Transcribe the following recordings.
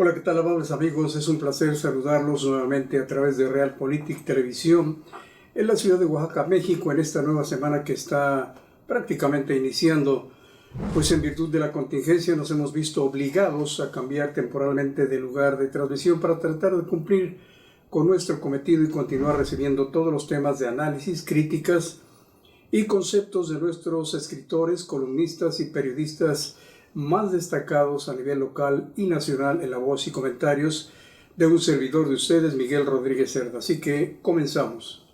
Hola, ¿qué tal, amables amigos? Es un placer saludarlos nuevamente a través de Realpolitik Televisión en la ciudad de Oaxaca, México, en esta nueva semana que está prácticamente iniciando. Pues en virtud de la contingencia nos hemos visto obligados a cambiar temporalmente de lugar de transmisión para tratar de cumplir con nuestro cometido y continuar recibiendo todos los temas de análisis, críticas y conceptos de nuestros escritores, columnistas y periodistas más destacados a nivel local y nacional en la voz y comentarios de un servidor de ustedes, Miguel Rodríguez Cerda. Así que comenzamos.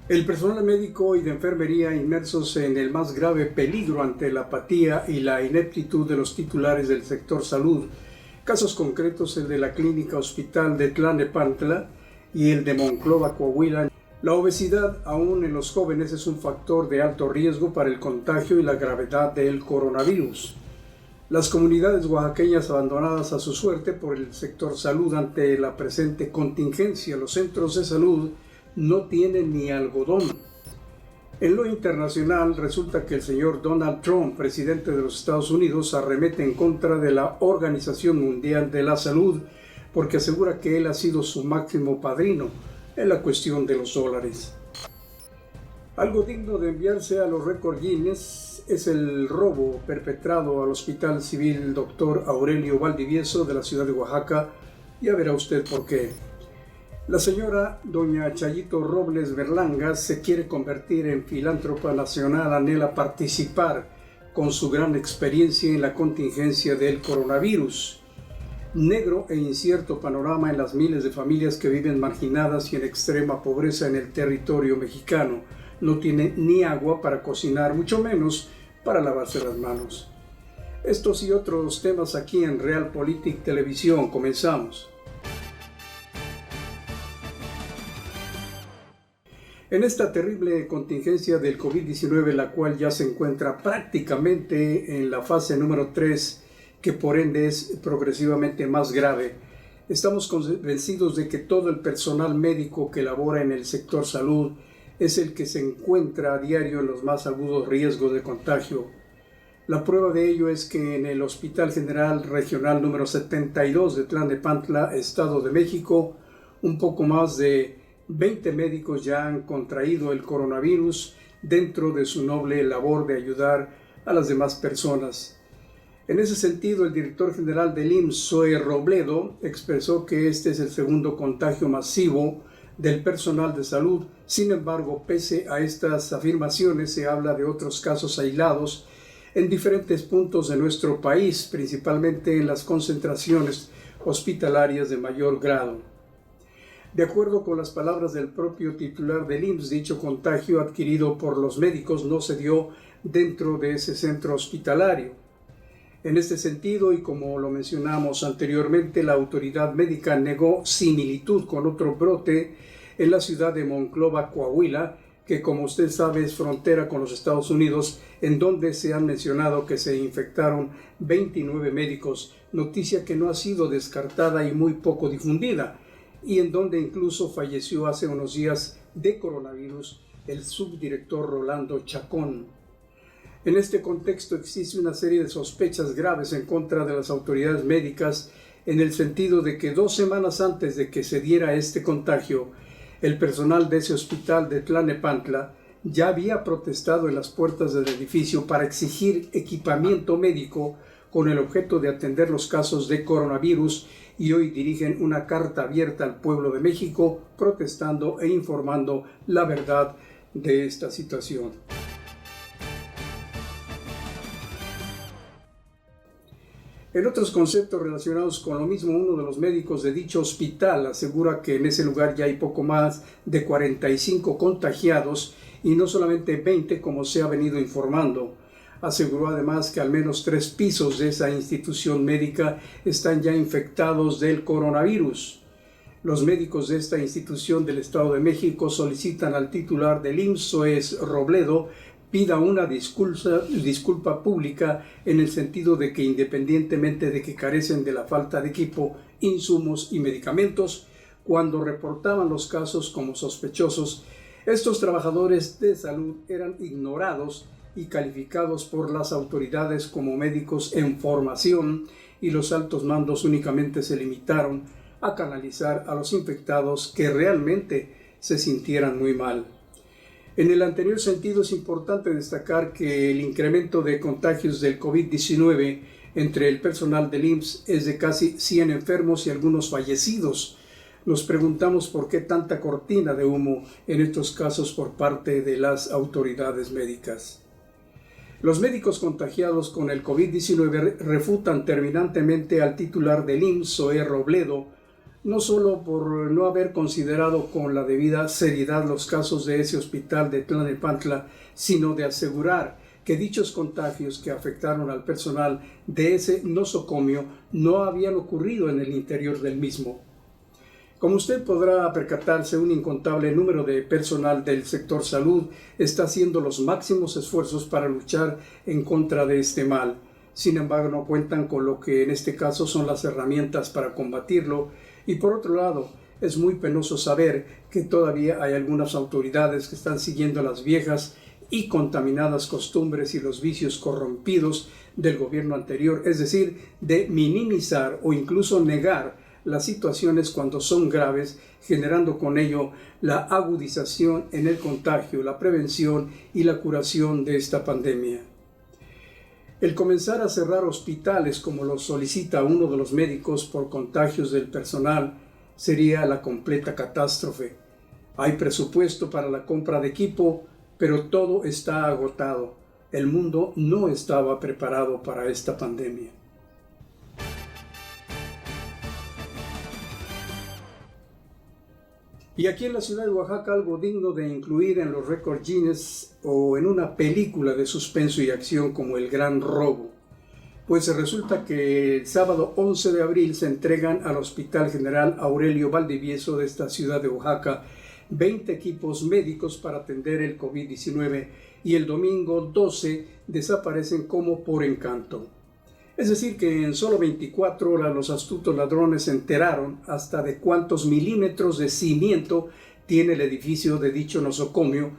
El personal médico y de enfermería inmersos en el más grave peligro ante la apatía y la ineptitud de los titulares del sector salud. Casos concretos el de la Clínica Hospital de Tlalnepantla y el de Monclova, Coahuila. La obesidad, aún en los jóvenes, es un factor de alto riesgo para el contagio y la gravedad del coronavirus. Las comunidades oaxaqueñas abandonadas a su suerte por el sector salud ante la presente contingencia. Los centros de salud no tienen ni algodón. En lo internacional, resulta que el señor Donald Trump, presidente de los Estados Unidos, arremete en contra de la Organización Mundial de la Salud porque asegura que él ha sido su máximo padrino en la cuestión de los dólares. Algo digno de enviarse a los récords Guinness es el robo perpetrado al Hospital Civil Dr. Aurelio Valdivieso de la ciudad de Oaxaca. Ya verá usted por qué. La señora doña Chayito Robles Berlanga se quiere convertir en filántropa nacional, anhela participar con su gran experiencia en la contingencia del coronavirus. Negro e incierto panorama en las miles de familias que viven marginadas y en extrema pobreza en el territorio mexicano. No tiene ni agua para cocinar, mucho menos para lavarse las manos. Estos y otros temas aquí en Realpolitik Televisión. Comenzamos. En esta terrible contingencia del COVID-19, la cual ya se encuentra prácticamente en la fase número 3, que por ende es progresivamente más grave, estamos convencidos de que todo el personal médico que labora en el sector salud es el que se encuentra a diario en los más agudos riesgos de contagio. La prueba de ello es que en el Hospital General Regional número 72 de Tlalnepantla, Estado de México, un poco más de 20 médicos ya han contraído el coronavirus dentro de su noble labor de ayudar a las demás personas. En ese sentido, el director general del IMSS, Zoe Robledo, expresó que este es el segundo contagio masivo del personal de salud. Sin embargo, pese a estas afirmaciones, se habla de otros casos aislados en diferentes puntos de nuestro país, principalmente en las concentraciones hospitalarias de mayor grado. De acuerdo con las palabras del propio titular del IMSS, dicho contagio adquirido por los médicos no se dio dentro de ese centro hospitalario. En este sentido, y como lo mencionamos anteriormente, la autoridad médica negó similitud con otro brote en la ciudad de Monclova, Coahuila, que como usted sabe es frontera con los Estados Unidos, en donde se han mencionado que se infectaron 29 médicos, noticia que no ha sido descartada y muy poco difundida, y en donde incluso falleció hace unos días de coronavirus el subdirector Rolando Chacón. En este contexto existe una serie de sospechas graves en contra de las autoridades médicas en el sentido de que 2 semanas antes de que se diera este contagio, el personal de ese hospital de Tlalnepantla ya había protestado en las puertas del edificio para exigir equipamiento médico con el objeto de atender los casos de coronavirus y hoy dirigen una carta abierta al pueblo de México protestando e informando la verdad de esta situación. En otros conceptos relacionados con lo mismo, uno de los médicos de dicho hospital asegura que en ese lugar ya hay poco más de 45 contagiados y no solamente 20 como se ha venido informando. Aseguró además que al menos 3 pisos de esa institución médica están ya infectados del coronavirus. Los médicos de esta institución del Estado de México solicitan al titular del IMSS, Zoe Robledo, pida una disculpa pública en el sentido de que independientemente de que carecen de la falta de equipo, insumos y medicamentos, cuando reportaban los casos como sospechosos, estos trabajadores de salud eran ignorados y calificados por las autoridades como médicos en formación, y los altos mandos únicamente se limitaron a canalizar a los infectados que realmente se sintieran muy mal. En el anterior sentido, es importante destacar que el incremento de contagios del COVID-19 entre el personal del IMSS es de casi 100 enfermos y algunos fallecidos. Nos preguntamos por qué tanta cortina de humo en estos casos por parte de las autoridades médicas. Los médicos contagiados con el COVID-19 refutan terminantemente al titular del IMSS, Zoé Robledo, no solo por no haber considerado con la debida seriedad los casos de ese hospital de Tlalnepantla, sino de asegurar que dichos contagios que afectaron al personal de ese nosocomio no habían ocurrido en el interior del mismo. Como usted podrá percatarse, un incontable número de personal del sector salud está haciendo los máximos esfuerzos para luchar en contra de este mal. Sin embargo, no cuentan con lo que en este caso son las herramientas para combatirlo. Y por otro lado, es muy penoso saber que todavía hay algunas autoridades que están siguiendo las viejas y contaminadas costumbres y los vicios corrompidos del gobierno anterior, es decir, de minimizar o incluso negar las situaciones cuando son graves, generando con ello la agudización en el contagio, la prevención y la curación de esta pandemia. El comenzar a cerrar hospitales, como lo solicita uno de los médicos por contagios del personal, sería la completa catástrofe. Hay presupuesto para la compra de equipo, pero todo está agotado. El mundo no estaba preparado para esta pandemia. Y aquí en la ciudad de Oaxaca, algo digno de incluir en los récords Guinness o en una película de suspenso y acción como El Gran Robo. Pues resulta que el sábado 11 de abril se entregan al Hospital General Aurelio Valdivieso de esta ciudad de Oaxaca 20 equipos médicos para atender el COVID-19 y el domingo 12 desaparecen como por encanto. Es decir, que en solo 24 horas los astutos ladrones se enteraron hasta de cuántos milímetros de cimiento tiene el edificio de dicho nosocomio,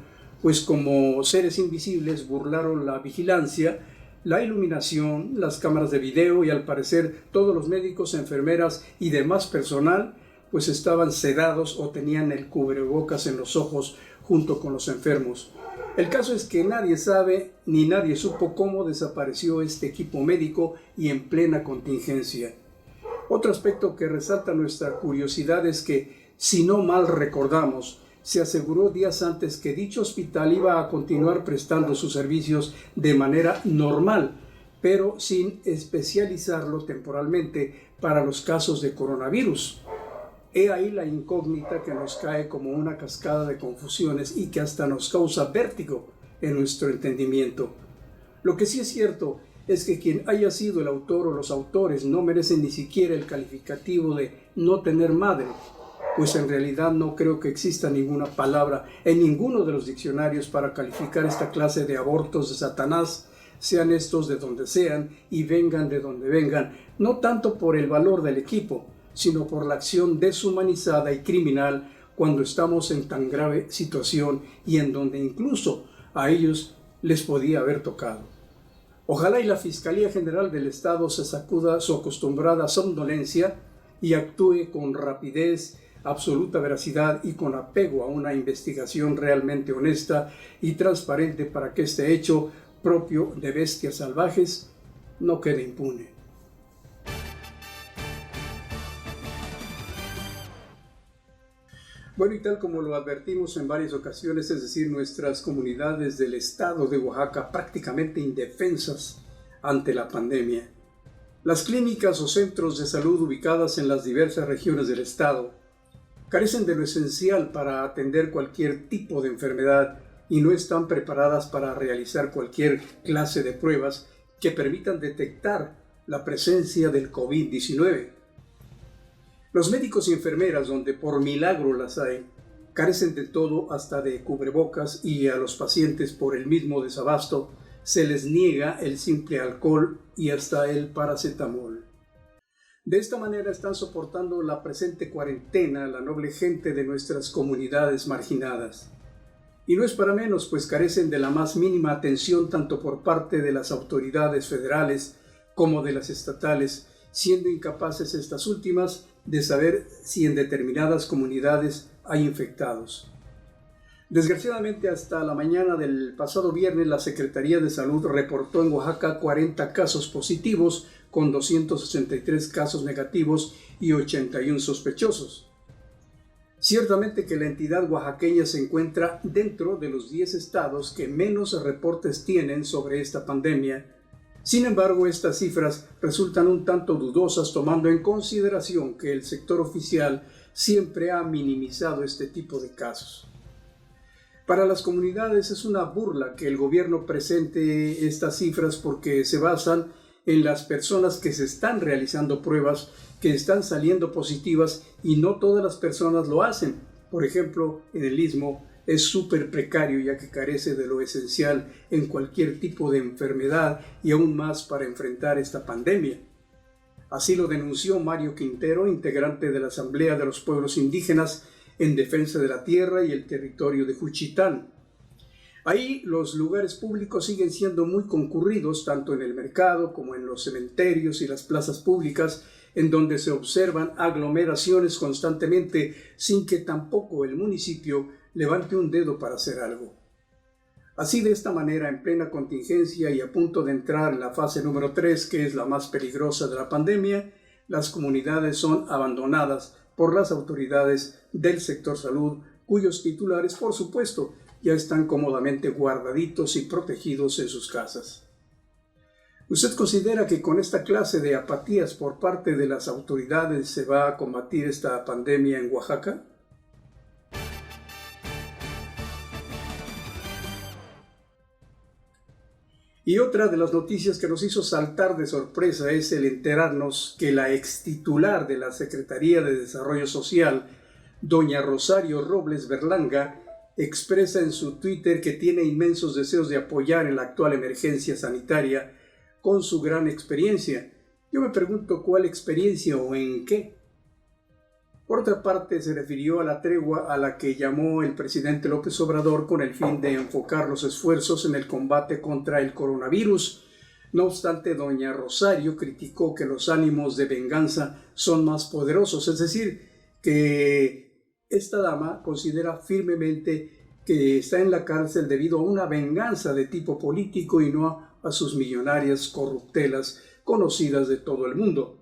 pues como seres invisibles burlaron la vigilancia, la iluminación, las cámaras de video y al parecer todos los médicos, enfermeras y demás personal pues estaban sedados o tenían el cubrebocas en los ojos junto con los enfermos. El caso es que nadie sabe ni nadie supo cómo desapareció este equipo médico y en plena contingencia. Otro aspecto que resalta nuestra curiosidad es que, si no mal recordamos, se aseguró días antes que dicho hospital iba a continuar prestando sus servicios de manera normal, pero sin especializarlo temporalmente para los casos de coronavirus. He ahí la incógnita que nos cae como una cascada de confusiones y que hasta nos causa vértigo en nuestro entendimiento. Lo que sí es cierto es que quien haya sido el autor o los autores no merecen ni siquiera el calificativo de no tener madre, pues en realidad no creo que exista ninguna palabra en ninguno de los diccionarios para calificar esta clase de abortos de Satanás, sean estos de donde sean y vengan de donde vengan, no tanto por el valor del equipo, sino por la acción deshumanizada y criminal cuando estamos en tan grave situación y en donde incluso a ellos les podía haber tocado. Ojalá y la Fiscalía General del Estado se sacuda su acostumbrada somnolencia y actúe con rapidez, absoluta veracidad y con apego a una investigación realmente honesta y transparente para que este hecho propio de bestias salvajes no quede impune. Bueno, y tal como lo advertimos en varias ocasiones, es decir, nuestras comunidades del estado de Oaxaca prácticamente indefensas ante la pandemia. Las clínicas o centros de salud ubicadas en las diversas regiones del estado carecen de lo esencial para atender cualquier tipo de enfermedad y no están preparadas para realizar cualquier clase de pruebas que permitan detectar la presencia del COVID-19. Los médicos y enfermeras, donde por milagro las hay, carecen de todo hasta de cubrebocas y a los pacientes por el mismo desabasto se les niega el simple alcohol y hasta el paracetamol. De esta manera están soportando la presente cuarentena la noble gente de nuestras comunidades marginadas. Y no es para menos, pues carecen de la más mínima atención tanto por parte de las autoridades federales como de las estatales, siendo incapaces estas últimas de saber si en determinadas comunidades hay infectados. Desgraciadamente, hasta la mañana del pasado viernes, la Secretaría de Salud reportó en Oaxaca 40 casos positivos, con 263 casos negativos y 81 sospechosos. Ciertamente que la entidad oaxaqueña se encuentra dentro de los 10 estados que menos reportes tienen sobre esta pandemia. Sin embargo, estas cifras resultan un tanto dudosas, tomando en consideración que el sector oficial siempre ha minimizado este tipo de casos. Para las comunidades es una burla que el gobierno presente estas cifras porque se basan en las personas que se están realizando pruebas, que están saliendo positivas, y no todas las personas lo hacen. Por ejemplo, en el Istmo es súper precario, ya que carece de lo esencial en cualquier tipo de enfermedad y aún más para enfrentar esta pandemia. Así lo denunció Mario Quintero, integrante de la Asamblea de los Pueblos Indígenas en defensa de la tierra y el territorio de Juchitán. Ahí los lugares públicos siguen siendo muy concurridos, tanto en el mercado como en los cementerios y las plazas públicas, en donde se observan aglomeraciones constantemente sin que tampoco el municipio levante un dedo para hacer algo. Así, de esta manera, en plena contingencia y a punto de entrar en la fase número 3, que es la más peligrosa de la pandemia, las comunidades son abandonadas por las autoridades del sector salud, cuyos titulares, por supuesto, ya están cómodamente guardaditos y protegidos en sus casas. ¿Usted considera que con esta clase de apatías por parte de las autoridades se va a combatir esta pandemia en Oaxaca? Y otra de las noticias que nos hizo saltar de sorpresa es el enterarnos que la extitular de la Secretaría de Desarrollo Social, doña Rosario Robles Berlanga, expresa en su Twitter que tiene inmensos deseos de apoyar en la actual emergencia sanitaria con su gran experiencia. Yo me pregunto cuál experiencia o en qué. Por otra parte, se refirió a la tregua a la que llamó el presidente López Obrador con el fin de enfocar los esfuerzos en el combate contra el coronavirus. No obstante, doña Rosario criticó que los ánimos de venganza son más poderosos, es decir, que esta dama considera firmemente que está en la cárcel debido a una venganza de tipo político y no a sus millonarias corruptelas conocidas de todo el mundo.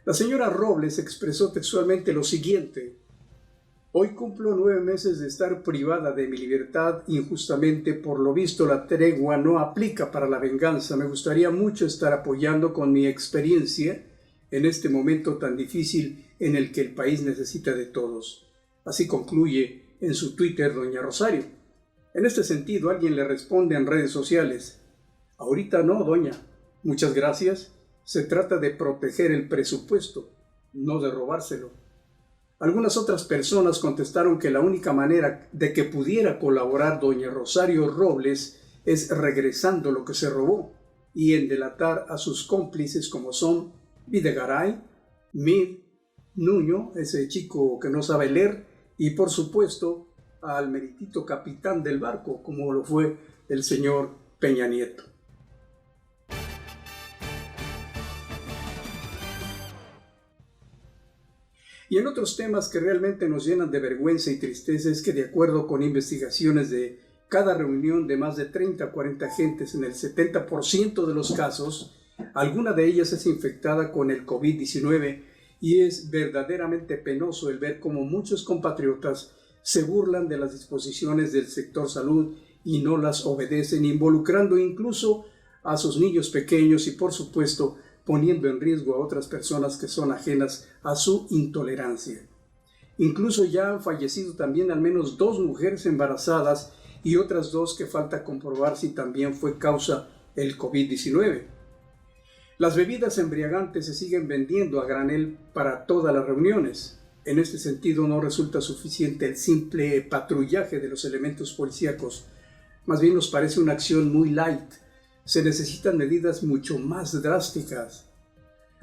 La señora Robles expresó textualmente lo siguiente: hoy cumplo 9 meses de estar privada de mi libertad injustamente. Por lo visto, la tregua no aplica para la venganza. Me gustaría mucho estar apoyando con mi experiencia en este momento tan difícil en el que el país necesita de todos. Así concluye en su Twitter doña Rosario. En este sentido, alguien le responde en redes sociales: ahorita no, doña. Muchas gracias. Se trata de proteger el presupuesto, no de robárselo. Algunas otras personas contestaron que la única manera de que pudiera colaborar doña Rosario Robles es regresando lo que se robó y en delatar a sus cómplices como son Videgaray, Mid, Nuño, ese chico que no sabe leer, y por supuesto al meritito capitán del barco, como lo fue el señor Peña Nieto. Y en otros temas que realmente nos llenan de vergüenza y tristeza es que, de acuerdo con investigaciones de cada reunión de más de 30 a 40 gentes, en el 70% de los casos, alguna de ellas es infectada con el COVID-19, y es verdaderamente penoso el ver cómo muchos compatriotas se burlan de las disposiciones del sector salud y no las obedecen, involucrando incluso a sus niños pequeños y, por supuesto, poniendo en riesgo a otras personas que son ajenas a su intolerancia. Incluso ya han fallecido también al menos 2 mujeres embarazadas y otras 2 que falta comprobar si también fue causa el COVID-19. Las bebidas embriagantes se siguen vendiendo a granel para todas las reuniones. En este sentido, no resulta suficiente el simple patrullaje de los elementos policíacos. Más bien nos parece una acción muy light. Se necesitan medidas mucho más drásticas.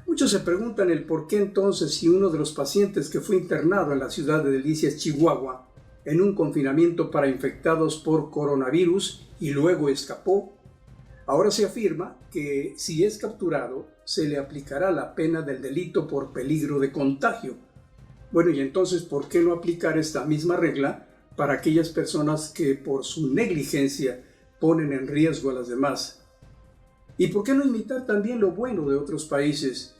Muchos se preguntan el por qué entonces, si uno de los pacientes que fue internado en la ciudad de Delicias, Chihuahua, en un confinamiento para infectados por coronavirus y luego escapó. Ahora se afirma que si es capturado, se le aplicará la pena del delito por peligro de contagio. Bueno, y entonces, ¿por qué no aplicar esta misma regla para aquellas personas que por su negligencia ponen en riesgo a las demás? ¿Y por qué no imitar también lo bueno de otros países?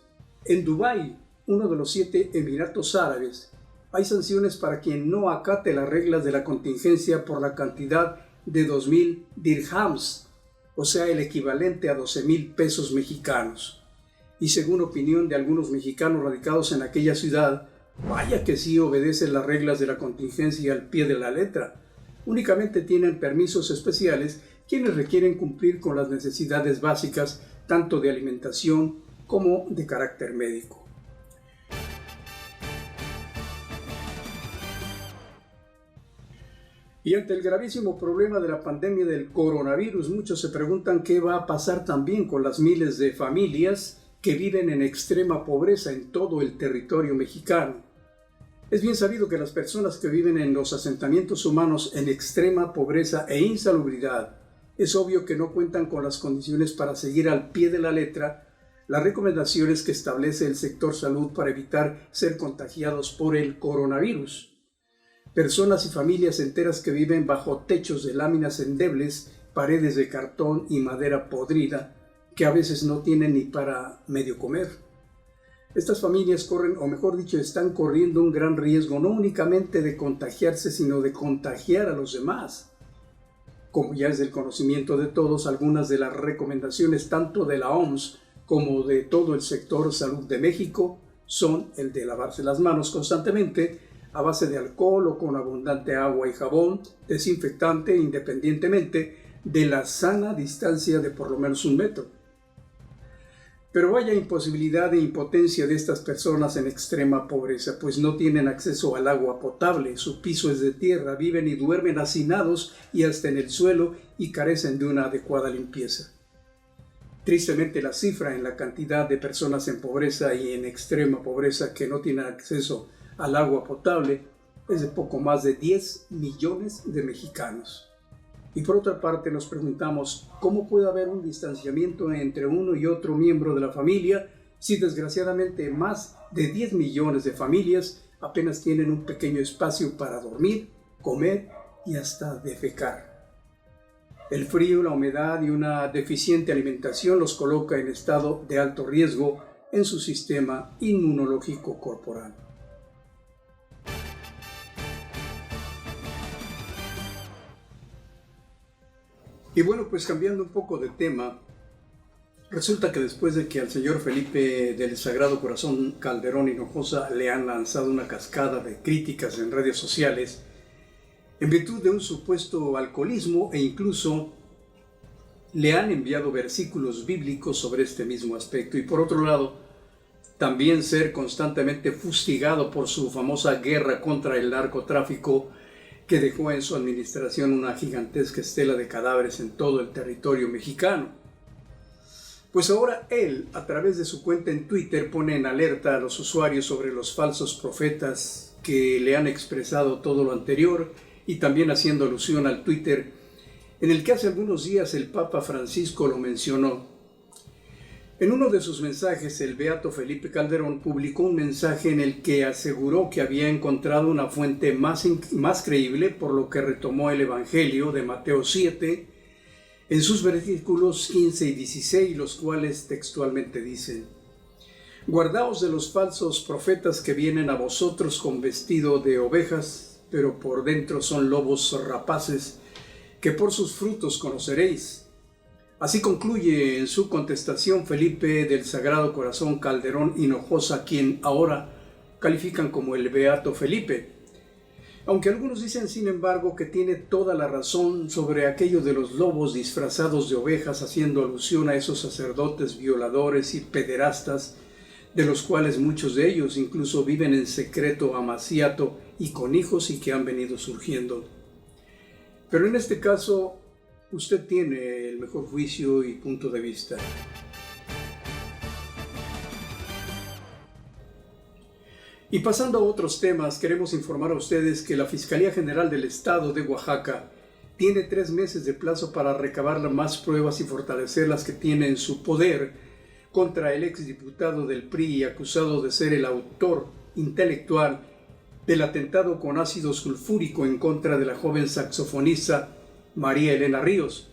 En Dubái, uno de los 7 Emiratos Árabes, hay sanciones para quien no acate las reglas de la contingencia por la cantidad de 2,000 dirhams, o sea, el equivalente a 12,000 pesos mexicanos. Y según opinión de algunos mexicanos radicados en aquella ciudad, vaya que sí obedecen las reglas de la contingencia al pie de la letra. Únicamente tienen permisos especiales quienes requieren cumplir con las necesidades básicas tanto de alimentación como de carácter médico. Y ante el gravísimo problema de la pandemia del coronavirus, muchos se preguntan qué va a pasar también con las miles de familias que viven en extrema pobreza en todo el territorio mexicano. Es bien sabido que las personas que viven en los asentamientos humanos en extrema pobreza e insalubridad, es obvio que no cuentan con las condiciones para seguir al pie de la letra las recomendaciones que establece el sector salud para evitar ser contagiados por el coronavirus. Personas y familias enteras que viven bajo techos de láminas endebles, paredes de cartón y madera podrida, que a veces no tienen ni para medio comer. Estas familias corren, o mejor dicho, están corriendo un gran riesgo no únicamente de contagiarse, sino de contagiar a los demás. Como ya es del conocimiento de todos, algunas de las recomendaciones tanto de la OMS como de todo el sector salud de México son el de lavarse las manos constantemente a base de alcohol o con abundante agua y jabón desinfectante, independientemente de la sana distancia de por lo menos 1 metro. Pero vaya imposibilidad e impotencia de estas personas en extrema pobreza, pues no tienen acceso al agua potable, su piso es de tierra, viven y duermen hacinados y hasta en el suelo y carecen de una adecuada limpieza. Tristemente, la cifra en la cantidad de personas en pobreza y en extrema pobreza que no tienen acceso al agua potable es de poco más de 10 millones de mexicanos. Y por otra parte nos preguntamos cómo puede haber un distanciamiento entre uno y otro miembro de la familia si desgraciadamente más de 10 millones de familias apenas tienen un pequeño espacio para dormir, comer y hasta defecar. El frío, la humedad y una deficiente alimentación los coloca en estado de alto riesgo en su sistema inmunológico corporal. Y bueno, pues cambiando un poco de tema, resulta que después de que al señor Felipe del Sagrado Corazón Calderón Hinojosa le han lanzado una cascada de críticas en redes sociales, en virtud de un supuesto alcoholismo e incluso le han enviado versículos bíblicos sobre este mismo aspecto. Y por otro lado, también ser constantemente fustigado por su famosa guerra contra el narcotráfico que dejó en su administración una gigantesca estela de cadáveres en todo el territorio mexicano. Pues ahora él, a través de su cuenta en Twitter, pone en alerta a los usuarios sobre los falsos profetas que le han expresado todo lo anterior y también haciendo alusión al Twitter en el que hace algunos días el Papa Francisco lo mencionó. En uno de sus mensajes, el beato Felipe Calderón publicó un mensaje en el que aseguró que había encontrado una fuente más creíble, por lo que retomó el Evangelio de Mateo 7, en sus versículos 15 y 16, los cuales textualmente dicen: «Guardaos de los falsos profetas que vienen a vosotros con vestido de ovejas, pero por dentro son lobos rapaces, que por sus frutos conoceréis». Así concluye en su contestación Felipe del Sagrado Corazón Calderón Hinojosa, quien ahora califican como el Beato Felipe. Aunque algunos dicen, sin embargo, que tiene toda la razón sobre aquello de los lobos disfrazados de ovejas, haciendo alusión a esos sacerdotes violadores y pederastas, de los cuales muchos de ellos incluso viven en secreto amaciato y con hijos y que han venido surgiendo. Pero en este caso, usted tiene el mejor juicio y punto de vista. Y pasando a otros temas, queremos informar a ustedes que la Fiscalía General del Estado de Oaxaca tiene 3 meses de plazo para recabar más pruebas y fortalecer las que tiene en su poder contra el exdiputado del PRI y acusado de ser el autor intelectual del atentado con ácido sulfúrico en contra de la joven saxofonista María Elena Ríos.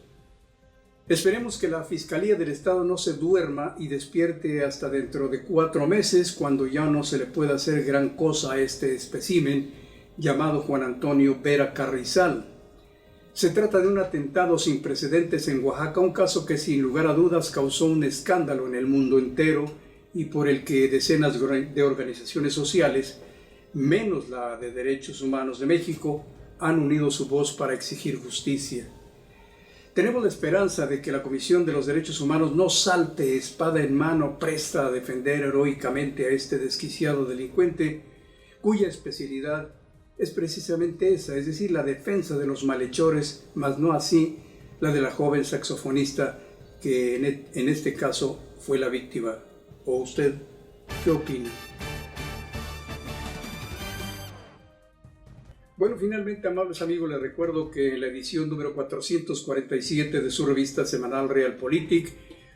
Esperemos que la Fiscalía del Estado no se duerma y despierte hasta dentro de 4 meses, cuando ya no se le pueda hacer gran cosa a este espécimen llamado Juan Antonio Vera Carrizal. Se trata de un atentado sin precedentes en Oaxaca, un caso que sin lugar a dudas causó un escándalo en el mundo entero y por el que decenas de organizaciones sociales, menos la de Derechos Humanos de México, han unido su voz para exigir justicia. Tenemos la esperanza de que la Comisión de los Derechos Humanos no salte espada en mano presta a defender heroicamente a este desquiciado delincuente, cuya especialidad es precisamente esa, es decir, la defensa de los malhechores, mas no así la de la joven saxofonista que en este caso fue la víctima. ¿O usted qué opina? Bueno, finalmente, amables amigos, les recuerdo que en la edición número 447 de su revista semanal Realpolitik,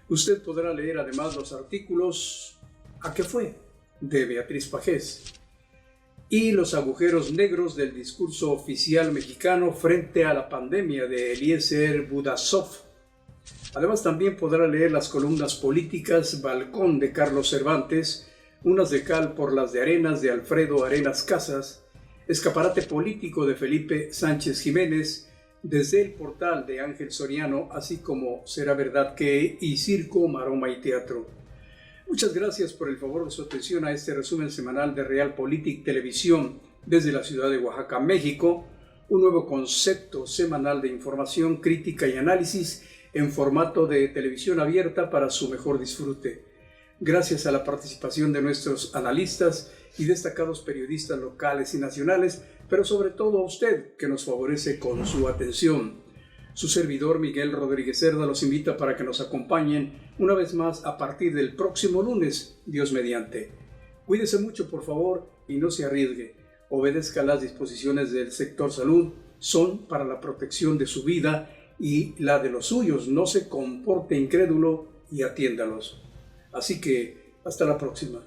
usted podrá leer además los artículos ¿A qué fue?, de Beatriz Pajés, y los agujeros negros del discurso oficial mexicano frente a la pandemia de Eliezer Budasov. Además, también podrá leer las columnas políticas Balcón de Carlos Cervantes, Unas de cal por las de arenas de Alfredo Arenas Casas, Escaparate político de Felipe Sánchez Jiménez, Desde el portal de Ángel Soriano, así como Será verdad que y Circo, Maroma y Teatro. Muchas gracias por el favor de su atención a este resumen semanal de Realpolitik Televisión desde la ciudad de Oaxaca, México, un nuevo concepto semanal de información, crítica y análisis en formato de televisión abierta para su mejor disfrute. Gracias a la participación de nuestros analistas y destacados periodistas locales y nacionales, pero sobre todo a usted, que nos favorece con su atención. Su servidor Miguel Rodríguez Cerda los invita para que nos acompañen una vez más a partir del próximo lunes, Dios mediante. Cuídese mucho, por favor, y no se arriesgue. Obedezca las disposiciones del sector salud, son para la protección de su vida y la de los suyos. No se comporte incrédulo y atiéndalos. Así que, hasta la próxima.